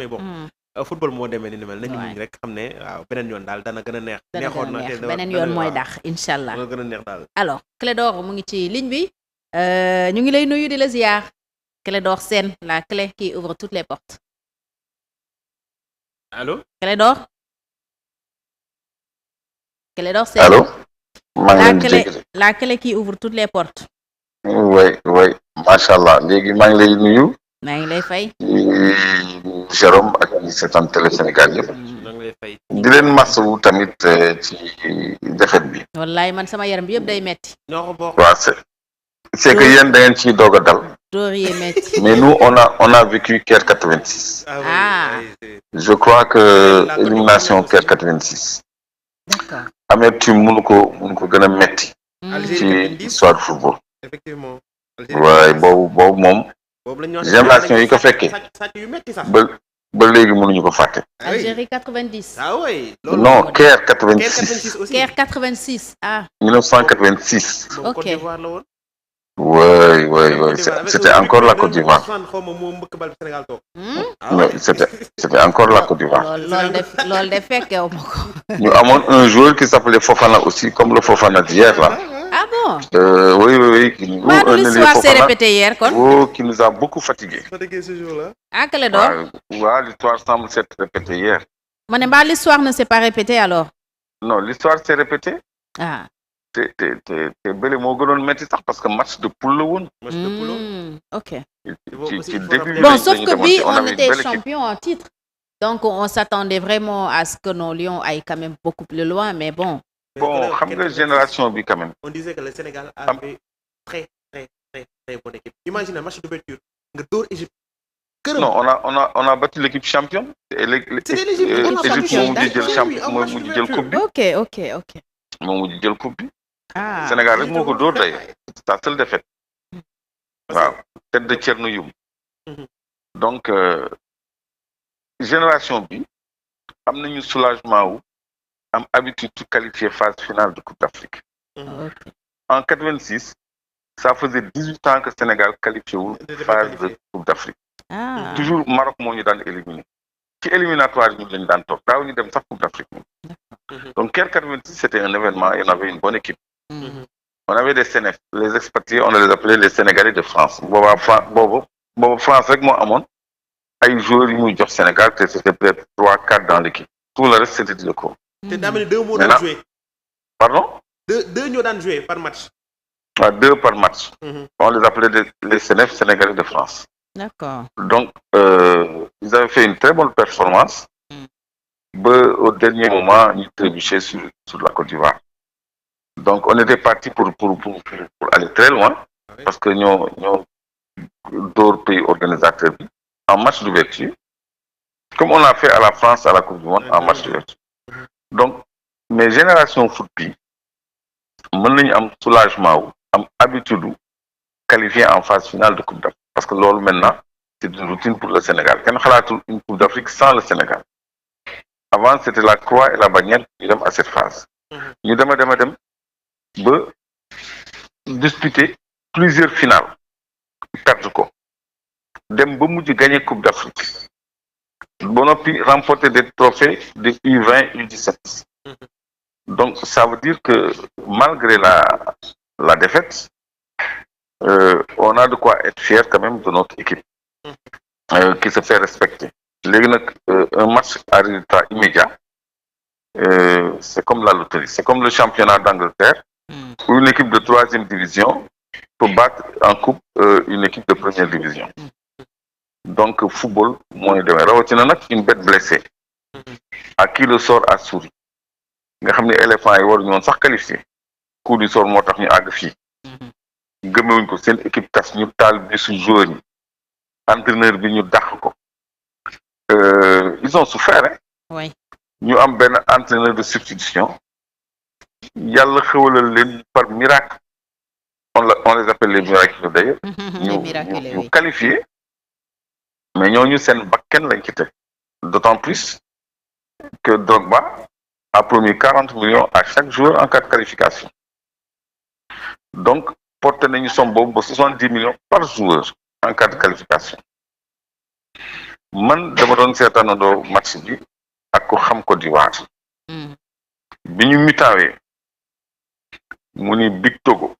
mais bon. football moo demee ni mel nañu muñ rek xam ne waaw beneen yoon daal dana gën a neex. neexoon na te beneen yoon mooy dax incha allah. dana gën a neex daal. alors Clédor mu ngi ci ligne bi ñu ngi lay nuyu di la ziar Clédor Sène la clé qui ouvre toutes les portes. allo Clédor. Clédor Sène allo. maa ngi leen di dégg la clé qui ouvre toutes les portes. oui macha allah léegi maa ngi lay nuyu. maa ngi lay fay. Jérôme ak ñi seetaan Télé Sénégal yëpp. di leen masawu tamit ci défaite bi. wallaay man sama yaram bi yëpp day metti. waaw c'est que yéen da ngeen ciy doog a dal. dóor yi metti. mais nous on a vécu Caire 86. je crois que élimination Caire 86. d'accord. amertume mënu ko gën a metti. ci histoire du football. effectivement. waaye boobu moom. génération yi ko fekkee ba léegi mënuñu ko fàtte. Algérie 90. ah oui. non Caire 86. Caire 86 ah. 1986. ok. oui c'était encore la Côte d'Ivoire. C'était encore la Côte d'Ivoire. loolu de fekkewu ma ko. ñu amoon un joueur qui s'appelait Fofana aussi comme le Fofana d'hier là. ah bon. oui. l'histoire s'est répétée hier kon. Qui nous a beaucoup fatigué. ce jour-là. ah Clédor. waaw l'histoire semble s'être répétée hier. ma ne mbaa l'histoire ne s'est pas répétée alors. non l'histoire s'est répétée. ah. te bële moo gënoon métti sax parce que match de poule la woon. match de poule. ok. ci début bon sauf que bi on était champion en titre. donc on s'attendait vraiment à ce que nos Lions aillent quand même beaucoup plus loin mais bon. xam nga génération bi quand même. on disait que le Sénégal avait très bonne équipe. Imagine match d'ouverture nga dóor Égypte. non on a battu l'équipe championne. c'était l'Égypte moo mujj jël coupe bi. ok. moo mujj jël coupe bi. Sénégal rek moo ko dóor day sa seule défaite. waaw tête de Thierno Youm. donc génération bi am nañu soulagement wu am habitude de qualifier phase finale de Coupe d'Afrique. En 86 ça faisait 18 ans que Sénégal qualifié wu phase de Coupe d'Afrique. toujours Maroc moo ñu daan éliminé ci éliminatoire ñu lañu daan toog daaw ñu dem sax Coupe d'Afrique. Donc Caire 86 c'était un événement et on avait une bonne équipe. On avait des Sénéf les expatriés on les appelait les Sénégalais de France booba France rek moo amoon ay joueurs yu muy jox Sénégal te c'était peut-être 3-4 dans l'équipe tout le reste c'était de co. te daa mel ni 2 moo daan joué. Pardon. 2 ñoo daan joué par match. waaw 2 par match. On les appelait les Sénéf Sénégalais de France. D'accord. Donc ils avaient fait une très bonne performance. Au dernier moment ñu trébuché sur la Côte d'Ivoire. Donc on était parti pour aller très loin parce que ñoo dóor pays organisateur bi en match d'ouverture comme on a fait à la France à la Coupe du Monde en match d'ouverture. Donc mais génération foot bi mën nañu am soulagement wu am habitude wu qualifier en phase finale de Coupe d'Afrique parce que loolu maintenant c'est une routine pour le Sénégal kenn xalaatul une Coupe d'Afrique sans le Sénégal. Avant c'était la croix et la bannière ñu dem à cette phase. ñu dem ba disputer plusieurs finales perdre ko dem ba mujj gagner Coupe d'Afrique ba noppi remporter des trophées de U20 U17. Donc ça veut dire que malgré la défaite on a de quoi être fier quand même de notre équipe qui se fait respecter. léegi nag un match à résultat immédiat c'est comme la loterie c'est comme le championnat d'Angleterre où une équipe de 3e division peut battre en coupe une équipe de 1re division. Donc football mooy demee rawatina nag une bête blessée à qui le sort a souri nga xam ne éléphant yi waruñu woon sax qualifié coup du sort moo tax ñu àgg fii gëmewuñ ko seen équipe tas ñu taal bi su joueur yi entraîneur bi ñu dàq ko. Ils ont souffert hein. Oui. ñu am benn entraîneur de substitution yàlla xewalal leen par miracle on les appelle les miraculeux d'ailleurs. ñu qualifié mais ñooñu seen bakkan lañ ci teg d'autant plus que Drogba a promis 40 millions à chaque joueur en cas de qualification donc porté nañu somme boobu ba 70 millions par joueur en cas de qualification man dama doon seetaanandoo match bi ak ko xam Côte d'Ivoire bi ñu mitawee mu ni Big Togo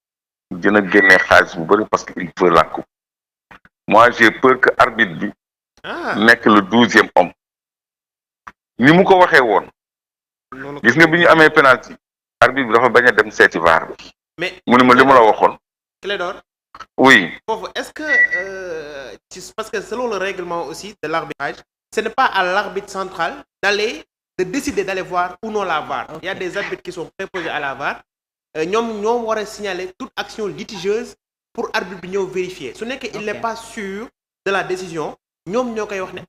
dina génne xaalis bu bëri parce que il veut la coupe. Moi j'ai peur que arbitre bi nekk le 12e homme ni mu ko waxee woon gis nga bi ñu amee penalty arbitre bi dafa bañ a dem seeti VAR bi mais mu ni ma li ma la waxoon Clédor oui foofu est-ce que parce que selon le règlement aussi de l'arbitrage ce n'est pas à l'arbitre central de décider d'aller voir ou non la VAR. Il y a des arbitres qui sont préposés à la VAR ñoom war a signaler toute action litigieuse pour arbitre bi ñëw vérifier su nekkee il n'est pas sûr de la décision ñoom ñoo koy wax ne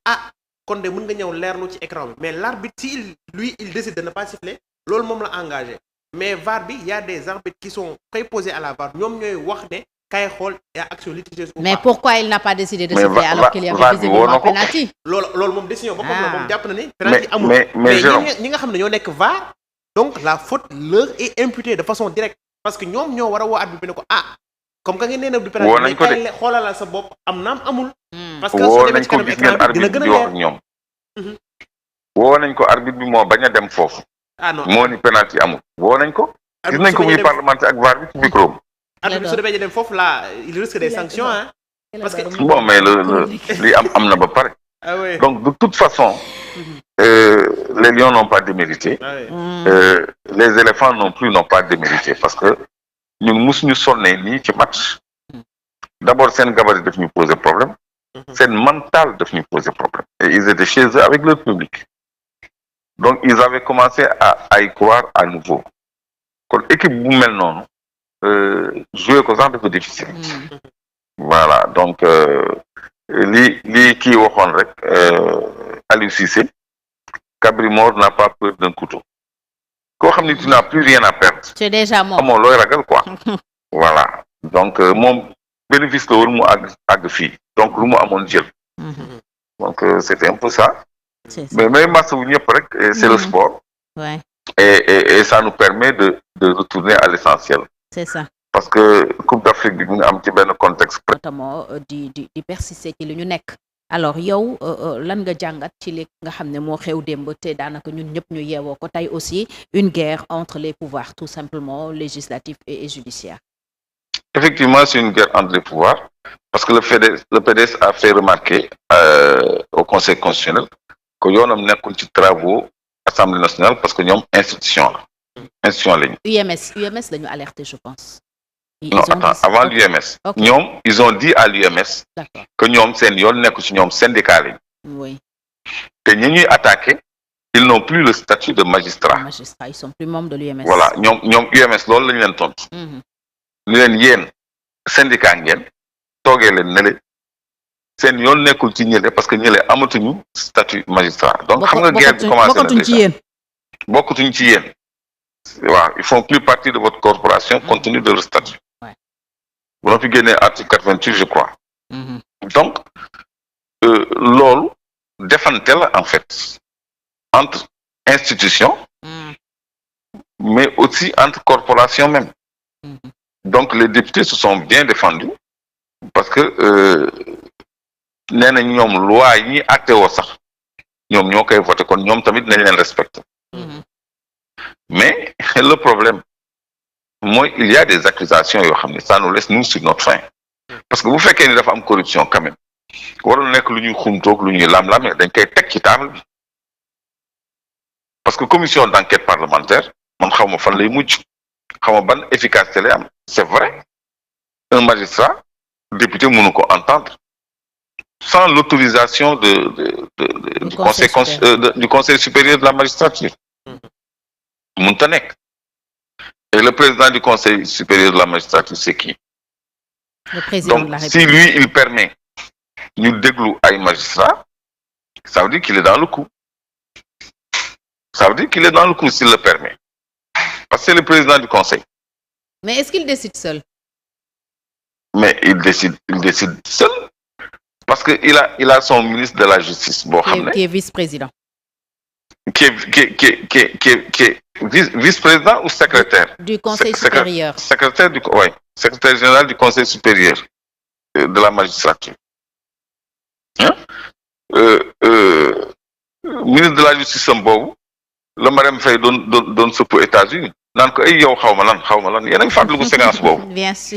kon de mën nga ñëw leerlu ci écran bi mais l'arbitre si il décide de ne pas siffler loolu moom la engagé mais VAR bi y a des arbitres qui sont préposés à la VAR ñoom ñooy wax ne kay xool y a action litigieuse ou pas. Mais pourquoi il n'a pas décidé de siffler alors qu'il y avait visiblement penalty? loolu moom décision boppam la moom jàpp na ni penalty amul mais ñi nga xam ne ñoo nekk VAR donc la faute leur est imputée de façon directe parce que ñoom ñoo war a woo arbitre bi ne ko comme que ngeen nee na du penalty mais kay xoolal sa bopp am naam amul. parce que soo demee ci kanam écran bi dina gën a leer ñoom. woo nañ ko arbitre bi moo bañ a dem foofu. non moo ni penalty amul woo nañ ko. gis nañ ko muy parlementaire ak VAR bi ci micro. arbitre bi su demee dem foofu là il risque des sanctions parce que bon mais li am na ba pare. Donc de toute façon les lions n'ont pas démérité. Les éléphants non plus n'ont pas démérité parce que ñun musuñu sonnee nii ci match. D'abord seen gabarit daf ñu poser problème. Seen mental daf ñu poser problème. Et ils étaient chez eux avec leur public. Donc ils avaient commencé à y croire à nouveau. Kon équipe bu mel noonu jouer ko sax dafa difficile. Voilà donc li kii waxoon rek Aliou Cissé Cabrimore n'a pas peur d'un couteau. Koo xam ni tu n'as plus rien à perdre. C'est déjà mort. Amoo looy ragal quoi. Voilà donc moom bénéfice la woon mu àgg fii donc lu mu amoon jël. Donc c'était un peu ça. mais masse wu ñëpp rek c'est le sport. Ouais. Et ça nous permet de retourner à l'essentiel. C'est ça. Parce que Coupe d'Afrique bi mu ngi am ci benn contexte. notamment di persister ci li ñu nekk. alors yow lan nga jàngat ci li nga xam ne moo xew démb te daanaka ñun ñëpp ñu yeewoo ko tey aussi une guerre entre les pouvoirs tout simplement législatif et judiciaire. Effectivement c'est une guerre entre les pouvoirs parce que le PDS a fait remarquer au Conseil constitutionnel que yoonam nekkul ci travaux Assemblée nationale parce que ñoom institution lañu. UMS lañu alerté je pense. Non, attends, avant l'UMS. ñoom ils ont dit à l'UMS que ñoom seen yoon nekk ci ñoom syndicat lañu. Oui. te ñi ñuy attaqué ils n'ont plus le statut de magistrat. Ils sont plus membres de l'UMS. Voilà ñoom UMS loolu lañu leen tontu. ñu leen yéen syndicat ngeen toogee leen ne seen yoon nekkul ci ñële parce que ñële amatuñu statut magistrat. donc xam nga guerre bi commencé na déjà bokkatuñ ci yéen. waaw ils font plus partie de votre corporation compte tenu de leur statut. bu ma fi génnee article 88 je crois. Donc loolu defante la en fait entre institutions mais aussi entre corporations même. Donc les députés se sont bien défendus parce que nee na ñoom loi yi ñuy acté woo sax ñoom ñoo koy voté kon ñoom tamit nañ leen respecté. Mais le problème mooy il y a des accusations yoo xam ne ça nous laisse nous sur notre faim parce que bu fekkee ni dafa am corruption quand même warul nekk lu ñuy xumtoog lu ñuy lam-lame dañ koy teg ci table bi parce que commission d'enquête parlementaire man xaw ma fan lay mujj xaw ma ban efficacité lay am c'est vrai un magistrat député mënu ko entendre sans l'autorisation du conseil supérieur de la magistrature mënta nekk. Et le président du Conseil supérieur de la magistrature, c'est qui? Le président Donc, de la République. Si lui, il permet ñu déglu ay magistrats, ça veut dire qu'il est dans le coup. Ça veut dire qu'il est dans le coup s'il le permet. Parce que c'est le président du Conseil. Mais est-ce qu'il décide seul? Mais il décide seul. Parce que il a son ministre de la Justice, qui est vice-président. Qui est vice-président ou secrétaire? Du Conseil supérieur. Secrétaire général du Conseil supérieur de la magistrature. ministre de la justice am boobu la Marème Faye doon sëpp États-Unis naan ko ay yow xaw ma lan yéen a ngi fàttaliku séquence boobu. bien sûr.